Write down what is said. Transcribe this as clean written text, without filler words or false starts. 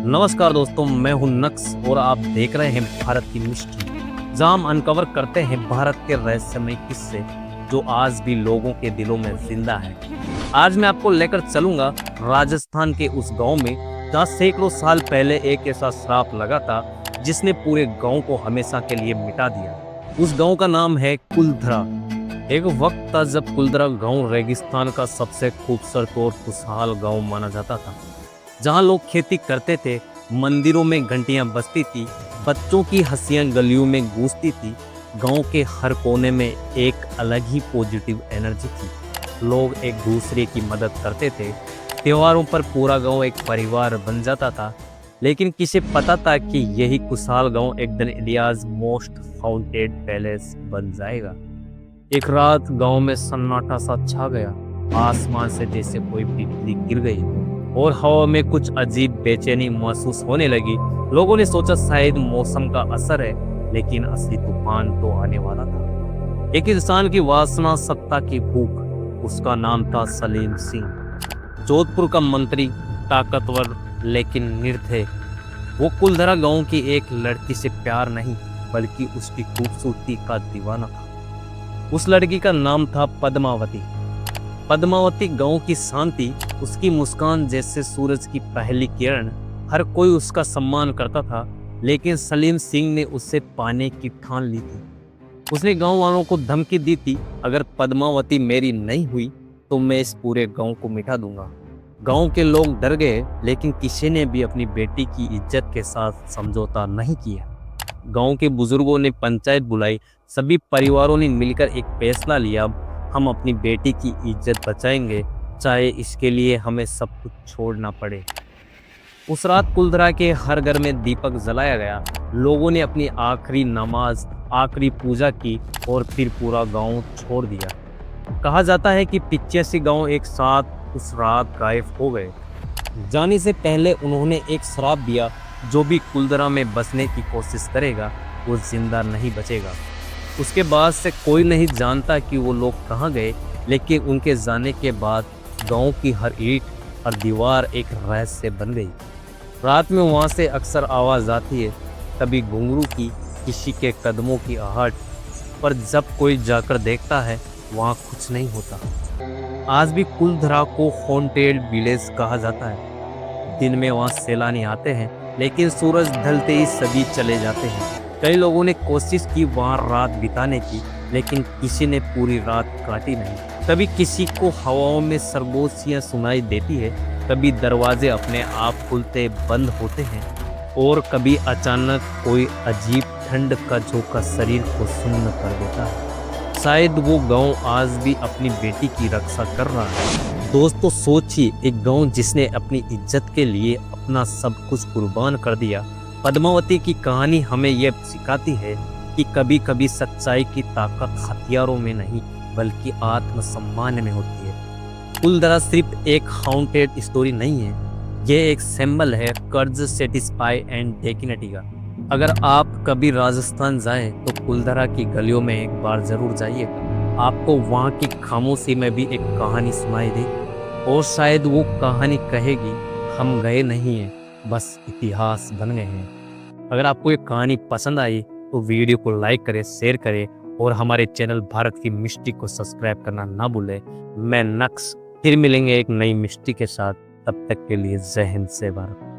नमस्कार दोस्तों, मैं हूं नक्स और आप देख रहे हैं भारत की मिस्ट्री, जहां हम अनकवर करते हैं भारत के रहस्यमय किस्से जो आज भी लोगों के दिलों में जिंदा है। आज मैं आपको लेकर चलूंगा राजस्थान के उस गांव में जहां सैकड़ों साल पहले एक ऐसा श्राप लगा था जिसने पूरे गांव को हमेशा के लिए मिटा दिया। उस गांव का नाम है कुलधरा। एक वक्त था जब कुलधरा गांव रेगिस्तान का सबसे खूबसूरत और खुशहाल गांव माना जाता था, जहां लोग खेती करते थे, मंदिरों में घंटियां बजती थी, बच्चों की हंसियां गलियों में गूंजती थी। गांव के हर कोने में एक अलग ही पॉजिटिव एनर्जी थी। लोग एक दूसरे की मदद करते थे। त्योहारों पर पूरा गांव एक परिवार बन जाता था। लेकिन किसे पता था कि यही खुशहाल गांव एक दिन इंडियाज मोस्ट हाउंटेड पैलेस बन जाएगा। एक रात गांव में सन्नाटा सा छा गया। आसमान से जैसे कोई बिजली गिर गई और हवा में कुछ अजीब बेचैनी महसूस होने लगी। लोगों ने सोचा शायद मौसम का असर है, लेकिन असली तूफान तो आने वाला था। एक इंसान की वासना, सत्ता की भूख। उसका नाम था सलीम सिंह, जोधपुर का मंत्री, ताकतवर लेकिन निर्दय। वो कुलधरा गांव की एक लड़की से प्यार नहीं बल्कि उसकी खूबसूरती का दीवाना था। उस लड़की का नाम था पद्मावती। पद्मावती गांव की शांति, उसकी मुस्कान जैसे सूरज की पहली किरण। हर कोई उसका सम्मान करता था, लेकिन सलीम सिंह ने उससे पाने की ठान ली थी। उसने गांव वालों को धमकी दी थी, अगर पद्मावती मेरी नहीं हुई तो मैं इस पूरे गांव को मिटा दूंगा। गांव के लोग डर गए, लेकिन किसी ने भी अपनी बेटी की इज्जत के साथ समझौता नहीं किया। गांव के बुजुर्गों ने पंचायत बुलाई। सभी परिवारों ने मिलकर एक फैसला लिया, हम अपनी बेटी की इज्जत बचाएंगे, चाहे इसके लिए हमें सब कुछ छोड़ना पड़े। उस रात कुलधरा के हर घर में दीपक जलाया गया। लोगों ने अपनी आखिरी नमाज, आखिरी पूजा की और फिर पूरा गांव छोड़ दिया। कहा जाता है कि 85 गांव एक साथ उस रात गायब हो गए। जाने से पहले उन्होंने एक श्राप दिया, जो भी कुलधरा में बसने की कोशिश करेगा वो जिंदा नहीं बचेगा। उसके बाद से कोई नहीं जानता कि वो लोग कहाँ गए, लेकिन उनके जाने के बाद गांव की हर ईंट और दीवार एक रहस्य बन गई। रात में वहाँ से अक्सर आवाज़ आती है, कभी घुंघरू की, किसी के कदमों की आहट, पर जब कोई जाकर देखता है वहाँ कुछ नहीं होता। आज भी कुलधरा को हॉन्टेड विलेज कहा जाता है। दिन में वहाँ सैलानी आते हैं, लेकिन सूरज ढलते ही सभी चले जाते हैं। कई लोगों ने कोशिश की वहाँ रात बिताने की, लेकिन किसी ने पूरी रात काटी नहीं। कभी किसी को हवाओं में सरगोशियाँ सुनाई देती है, कभी दरवाजे अपने आप खुलते बंद होते हैं, और कभी अचानक कोई अजीब ठंड का झोंका शरीर को सुन्न कर देता है। शायद वो गांव आज भी अपनी बेटी की रक्षा कर रहा है। दोस्तों सोचिए, एक गांव जिसने अपनी इज्जत के लिए अपना सब कुछ कुर्बान कर दिया। पद्मावती की कहानी हमें यह सिखाती है कि कभी कभी सच्चाई की ताकत हथियारों में नहीं बल्कि आत्मसम्मान में होती है। कुलधरा सिर्फ एक हाउंटेड स्टोरी नहीं है, यह एक सिंबल है कर्ज, सेटिस्फाई एंड डेकिनिटी का। अगर आप कभी राजस्थान जाएं तो कुलधरा की गलियों में एक बार जरूर जाइएगा। आपको वहाँ की खामोशी में भी एक कहानी सुनाई दे, और शायद वो कहानी कहेगी, हम गए नहीं हैं, बस इतिहास बन गए हैं। अगर आपको ये कहानी पसंद आई तो वीडियो को लाइक करें, शेयर करें और हमारे चैनल भारत की मिस्ट्री को सब्सक्राइब करना ना भूलें। मैं नक्स, फिर मिलेंगे एक नई मिस्ट्री के साथ। तब तक के लिए जय हिंद, जय भारत।